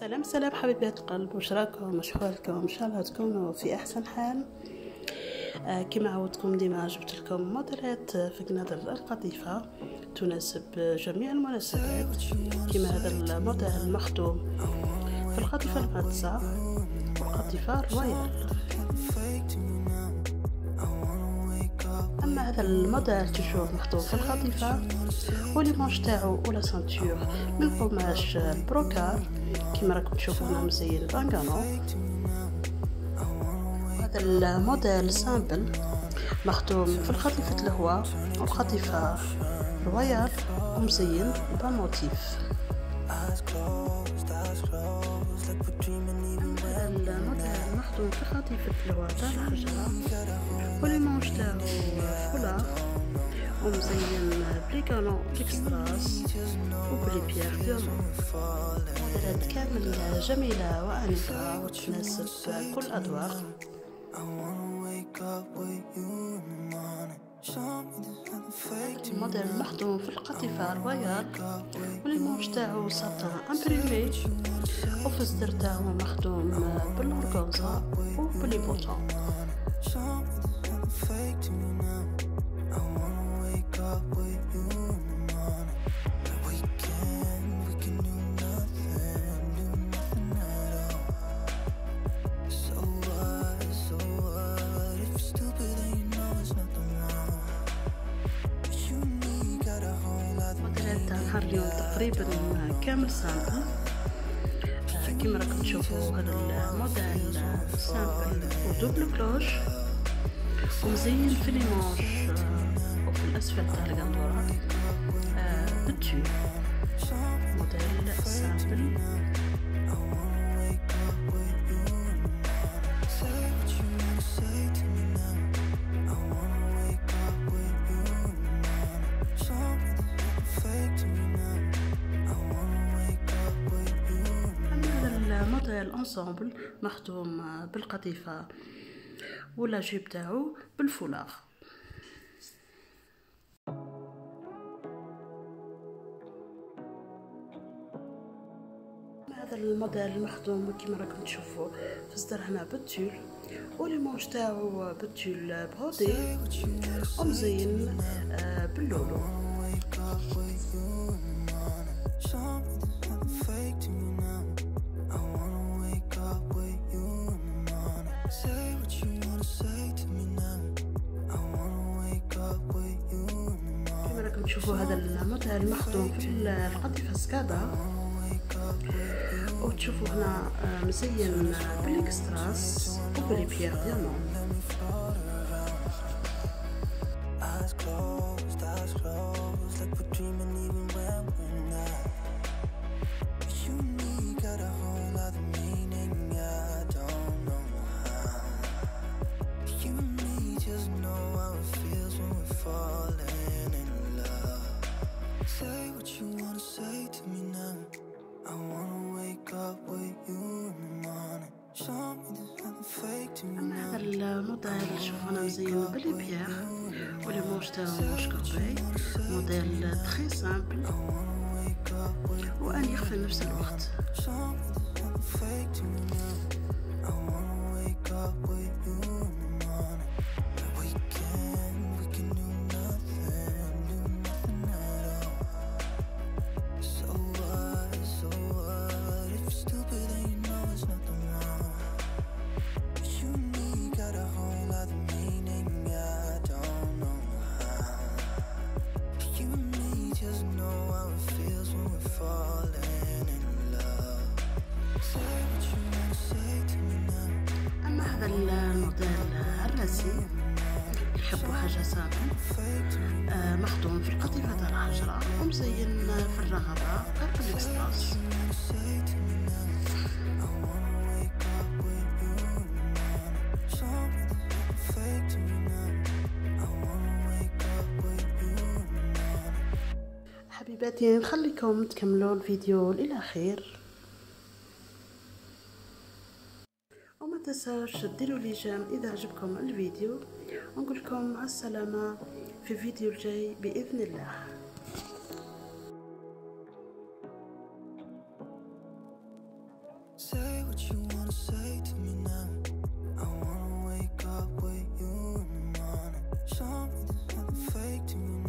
سلام حبيبات القلب، واش راكم؟ واش حوالكم؟ ان شاء الله تكونوا في احسن حال. كما عودتكم ديما جبت لكم موديلات في قنادر القطيفه تناسب جميع المناسبات، كما هذا الموديل مخدوم في القطيفه الماتزه والقطيفه الرويال. اما هذا الموديل تشوف مخدوم في القطيفه ولي مانش تاعو ولا سانتور من قماش البروكار كما راكم تشوفوا هنا مزيان بانغانو. هذا الموديل سامبل مخدوم في القطيفه الهواء والقطيفه رويال ومزين بموتيف. الموديل مخدوم في قطيفه الهواء تاع الحجره ولي مانش تاعو فولا ومزين بليكانو اكستراس وبلي بيير ديامون. موديلات كامل جميلة وأنيقة وتناسب كل الأذواق. الموديل مخدوم في القطيفة رويال واللي مانش تاعو ساتان امبريمي وفي الصدر تاعو مخدوم بالأورغانزا وبلي بوطون. موديلات تاع نهار اليوم تقريبا كامل سامبل كما راكم تشوفوا. هذا الموديل سامبل ودوبل كلوش ومزين في ليمونش وفي الاسفل تاع القندوره بالتيوب. موديل سامبل موديل انصامبل مخدوم بالقطيفه ولا جيب تاعو بالفولاغ. هذا الموديل مخدوم كما راكم تشوفوا في الصدر هنا بالتول ولي مانش تاعو بالتول برودي ومزين باللولو. كما راكم تشوفوا هذا الموديل مخدوم في القطيفه سكادا وتشوفوا هنا مزين بالاكستراس وبلي بيير ديامون. هذا الموديل شوفونا مزيان بلي بيير ولي مانش تاعو مانش كوربي. موديل تري سامبل وانيق في نفس الوقت. أما هذا الموديل الراسي يحبوا حاجة سامبل مخدوم في القطيفة تاع الحجرة ومزين في الرغبة بالاكستراس. حبيباتي نخليكم تكملوا الفيديو للأخير وما تنساوش ديروا لي جيم اذا عجبكم الفيديو، ونقول لكم مع السلامه في الفيديو الجاي باذن الله. Say what you wanna say to me now. I wanna wake up with you in the morning. Show me there's nothing fake to you